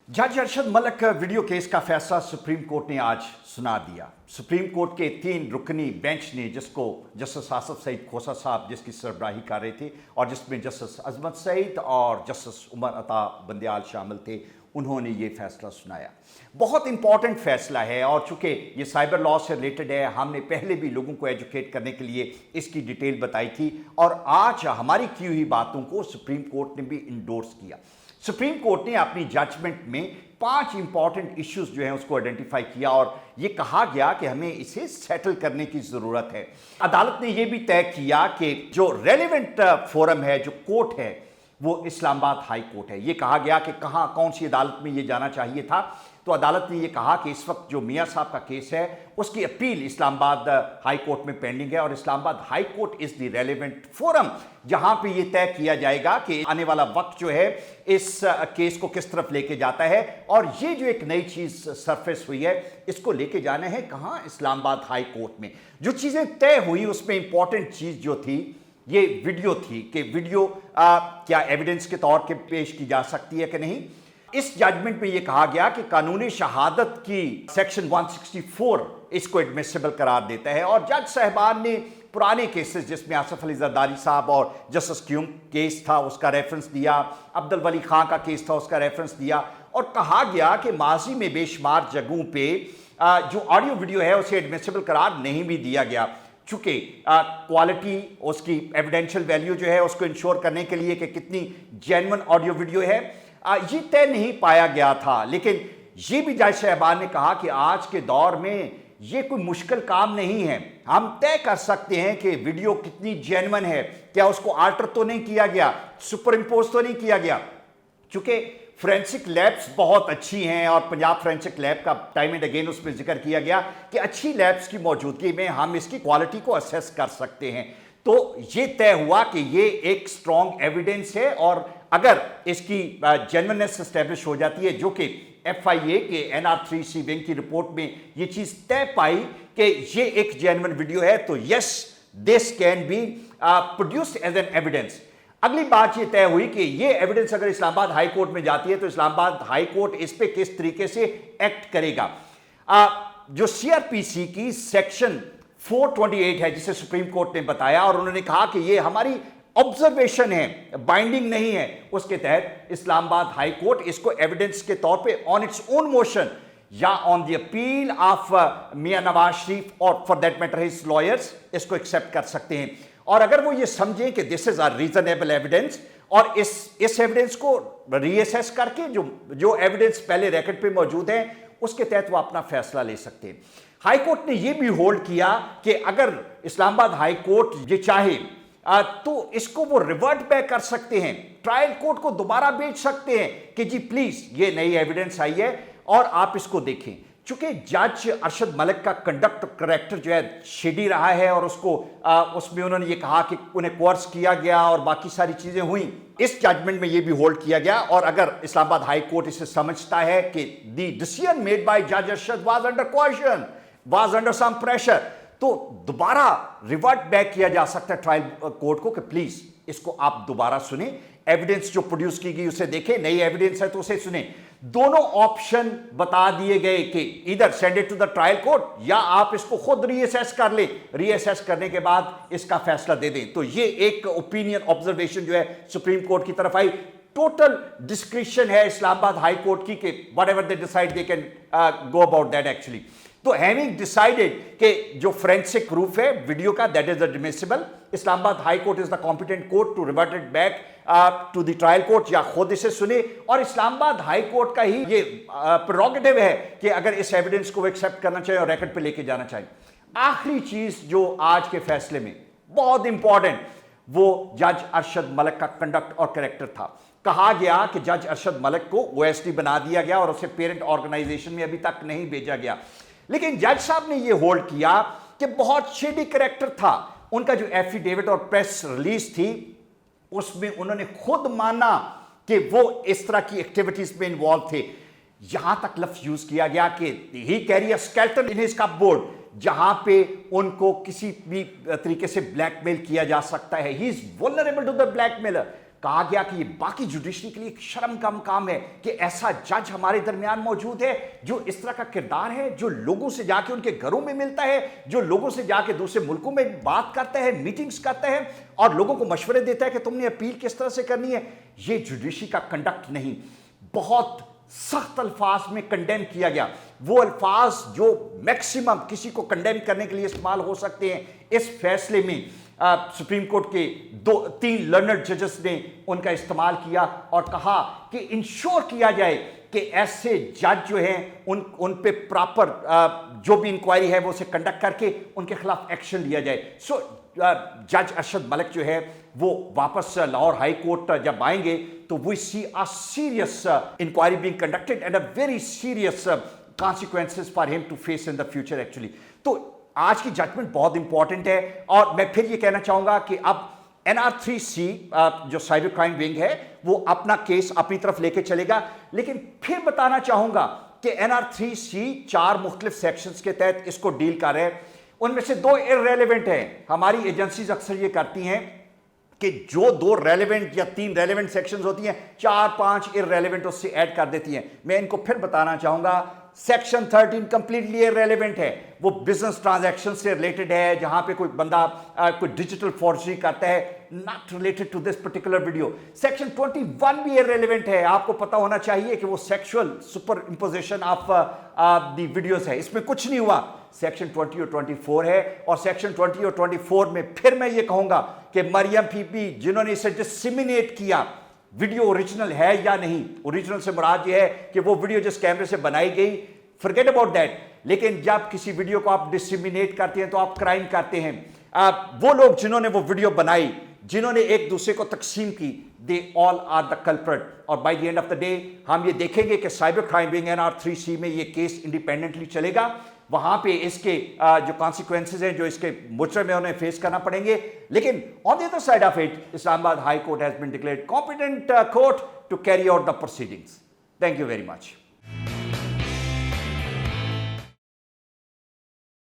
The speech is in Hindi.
जज अरशद मलिक वीडियो केस का फैसला सुप्रीम कोर्ट ने आज सुना दिया। सुप्रीम कोर्ट के 3 रुकनी बेंच ने, जिसको जस्टिस आसफ सईद खोसा साहब जिसकी सरबराही कर रहे थे और जिसमें जस्टिस अजमत सईद और जस्टिस उमर अता बंदयाल शामिल थे, उन्होंने ये फैसला सुनाया। बहुत इंपॉर्टेंट फैसला है और चूंकि ये साइबर लॉ से रिलेटेड है, हमने पहले भी लोगों को एजुकेट करने के लिए इसकी डिटेल बताई थी और आज हमारी की हुई बातों को सुप्रीम कोर्ट ने भी इंडोर्स किया। सुप्रीम कोर्ट ने अपनी जजमेंट में 5 इंपॉर्टेंट इश्यूज जो हैं उसको आइडेंटिफाई किया और ये कहा गया कि हमें इसे सेटल करने की जरूरत है। अदालत ने यह भी तय किया कि जो रेलेवेंट फोरम है, जो कोर्ट है, वो इस्लामाबाद हाई कोर्ट है। ये कहा गया कि कौन सी अदालत में ये जाना चाहिए था, तो अदालत ने ये कहा कि इस वक्त जो मियां साहब का केस है उसकी अपील इस्लामाबाद हाई कोर्ट में पेंडिंग है और Islamabad high court is the relevant forum जहां पे ये तय किया जाएगा कि आने वाला वक्त जो है इस केस को किस तरफ लेके जाता है। और ये जो एक नई चीज सरफेस हुई है, इसको लेके जाना है कहां, इस्लामाबाद हाई कोर्ट में। जो चीजें तय हुई उसमें इंपॉर्टेंट चीज जो थी ये वीडियो थी कि वीडियो क्या एविडेंस के तौर पे पेश की जा सकती है कि नहीं। इस जजमेंट में यह कहा गया कि कानूनी शहादत की सेक्शन 164 इसको एडमिसिबल करार देता है और जज साहबान ने पुराने केसेस जिसमें आसफ अली जरदारी साहब और जस्टिस क्यूम केस था उसका रेफरेंस दिया, अब्दुल वली खां का केस था उसका रेफरेंस दिया और कहा गया कि माजी में बेशुमार जगहों पे जो ऑडियो वीडियो है उसे एडमिसिबल करार नहीं भी दिया गया, चूंकि क्वालिटी उसकी एविडेंशियल वैल्यू जो है उसको इंश्योर करने के लिए कि कितनी जेन्युइन ऑडियो वीडियो है ये तय नहीं पाया गया था। लेकिन ये भी जज साहबान ने कहा कि आज के दौर में ये कोई मुश्किल काम नहीं है, हम तय कर सकते हैं कि वीडियो कितनी जेन्युइन है, क्या उसको आल्टर तो नहीं किया गया, सुपर इम्पोज तो नहीं किया गया। चूंकि फोरेंसिक लैब्स बहुत अच्छी हैं और पंजाब फोरेंसिक लैब का टाइम एंड अगेन उसमें जिक्र किया गया कि अच्छी लैब्स की मौजूदगी में हम इसकी क्वालिटी को असेस कर सकते हैं। तो ये तय हुआ कि ये एक स्ट्रॉन्ग एविडेंस है और अगर इसकी जेन्युइननेस एस्टैब्लिश हो जाती है, जो कि FIA के NR3C विंग की रिपोर्ट में ये चीज तय पाई कि ये एक जेन्युइन वीडियो है, तो yes this can be produced as an evidence. अगली बात ये तय हुई कि ये एविडेंस अगर इस्लामाबाद हाई कोर्ट में जाती है तो इस्लामाबाद हाई कोर्ट इस पे किस तरीके से एक्ट करेगा। जो CRPC की सेक्शन 428 है जिसे सुप्रीम कोर्ट ने बताया और उन्होंने कहा कि ये हमारी ऑब्जर्वेशन है, बाइंडिंग नहीं है, उसके तहत इस्लामाबाद हाई कोर्ट इसको एविडेंस के तौर पे ऑन इट्स ओन मोशन या ऑन द अपील ऑफ मियां नवाज शरीफ और for that matter his lawyers इसको एक्सेप्ट कर सकते हैं। और अगर वो ये समझें कि this is a reasonable evidence और इस एविडेंस को रीअसेस करके जो एविडेंस पहले रिकॉर्ड पे मौजूद है उसके तहत वो अपना फैसला ले सकते हैं। हाई कोर्ट ने यह भी होल्ड किया कि अगर इस्लामाबाद हाई कोर्ट ये चाहे तो इसको वो रिवर्ट बैक कर सकते हैं, ट्रायल कोर्ट को दोबारा भेज सकते हैं कि जी प्लीज ये नई एविडेंस आई है और आप इसको देखें। चूंकि जज अरशद मलिक का कंडक्ट करैक्टर जो है शेडी रहा है और उसमें उन्होंने ये कहा कि उन्हें कोर्स किया गया और बाकी सारी चीजें हुई, इस जजमेंट में ये भी होल्ड किया गया। और अगर इस्लामाबाद हाई कोर्ट इसे समझता है कि द डिसीजन मेड बाय जज Arshad was under question, was under some pressure, तो दोबारा रिवर्ट बैक किया जा सकता है ट्रायल कोर्ट को कि प्लीज इसको आप दोबारा सुने, एविडेंस जो प्रोड्यूस की गई उसे देखें, नई एविडेंस है तो उसे सुने। दोनों ऑप्शन बता दिए गए कि इधर send it to the trial court या आप इसको खुद रीअसेस कर ले, रीअसेस करने के बाद इसका फैसला दे दें। तो ये एक ओपिनियन ऑब्जर्वेशन जो है सुप्रीम कोर्ट की तरफ आई। टोटल डिस्क्रिप्शन है इस्लामाबाद हाई कोर्ट की कि whatever they decide they can go about that actually. तो हैविंग डिसाइडेड कि जो फोरेंसिक प्रूफ है वीडियो का that is admissible, Islamabad high court is the competent court to revert it back to the trial court या खुद इसे सुने। और इस्लामाबाद हाई कोर्ट का ही ये प्रेरोगेटिव है कि अगर इस एविडेंस को एक्सेप्ट करना चाहिए और रिकॉर्ड पे लेके जाना चाहिए। आखिरी चीज जो आज के फैसले में बहुत इंपॉर्टेंट, वो जज अरशद मलिक का कंडक्ट और कैरेक्टर था। कहा गया कि जज अरशद मलिक को OSD बना दिया गया और उसे पेरेंट ऑर्गेनाइजेशन में अभी तक नहीं भेजा गया, लेकिन जज साहब ने यह होल्ड किया कि बहुत शेडी कैरेक्टर था। उनका जो एफिडेविट और प्रेस रिलीज थी उसमें उन्होंने खुद माना कि वो इस तरह की एक्टिविटीज में इन्वॉल्व थे। यहां तक लफ्ज यूज किया गया कि he carry a skeleton in his cupboard, जहां पे उनको किसी भी तरीके से ब्लैकमेल किया जा सकता है। He is vulnerable to the blackmailer. कहा गया कि ये बाकी जुडिशरी के लिए एक शर्म का काम है कि ऐसा जज हमारे दरमियान मौजूद है जो इस तरह का किरदार है, जो लोगों से जाके उनके घरों में मिलता है, जो लोगों से जाके दूसरे मुल्कों में बात करता है, मीटिंग्स करता है और लोगों को मशवरे देता है कि तुमने अपील किस तरह से करनी है। ये जुडिशरी का कंडक्ट नहीं। बहुत सख्त अल्फाज में कंडेम किया गया, वो अल्फाज जो मैक्सिमम किसी को कंडेम करने के लिए इस्तेमाल हो सकते हैं। इस फैसले में सुप्रीम कोर्ट के 2-3 लर्नड जजेस ने उनका इस्तेमाल किया और कहा कि इंश्योर किया जाए कि ऐसे जज जो हैं उन पे प्रॉपर जो भी इंक्वायरी है वो उसे कंडक्ट करके उनके खिलाफ एक्शन लिया जाए। सो जज अरशद मलिक जो है वो वापस लाहौर हाई कोर्ट जब आएंगे तो we see a serious inquiry being conducted and a very serious consequences for him to face in the future actually। तो आज की जजमेंट बहुत इंपॉर्टेंट है और मैं फिर ये कहना चाहूंगा कि अब NR3C जो साइबर क्राइम विंग है वो अपना केस अपनी तरफ लेके चलेगा, लेकिन फिर बताना चाहूंगा कि NR3C 4 मुख्तलिफ सेक्शंस के तहत इसको डील कर रहे हैं। उनमें से 2 इररेलेवेंट हैं। हमारी एजेंसीज अक्सर ये करती हैं कि जो 2 रेलेवेंट या 3 रेलेवेंट सेक्शंस होती हैं 4-5 इररेलेवेंट उससे ऐड कर देती हैं। मैं इनको फिर बताना चाहूंगा। सेक्शन 13 कंप्लीटली इररेलेवेंट है, वो बिजनेस ट्रांजैक्शन से रिलेटेड है, जहां पे कोई बंदा कोई डिजिटल फॉर्जरी करता है, not related to this particular video. Section 21 भी इररेलेवेंट है। आपको पता होना चाहिए कि वो sexual super imposition of the videos है, इसमें कुछ नहीं हुआ। सेक्शन 20 और 24 है और सेक्शन 20 और 24 में फिर मैं ये कहूंगा कि मरियम फीफी जिन्होंने इसे डिसमिनेट किया, वीडियो ओरिजिनल है या नहीं। ओरिजिनल से मुराद ये है कि वो वीडियो जिस कैमरे से बनाई गई, फॉरगेट अबाउट दैट। लेकिन जब किसी वीडियो को आप डिसमिनेट करते हैं तो आप क्राइम करते हैं। वो लोग जिन्होंने वो वीडियो बनाई, जिन्होंने एक दूसरे को तकसीम की, they all are the culprit. और by the end of the day हम ये देखेंगे कि साइबर क्राइम विंग NR3C में ये केस इंडिपेंडेंटली चलेगा। वहां पे इसके जो कॉन्सिक्वेंसेज हैं, जो इसके मुजरिम है, उन्हें फेस करना पड़ेंगे। लेकिन on the other side of it, Islamabad high court has been declared competent court to carry out the proceedings. Thank you very much.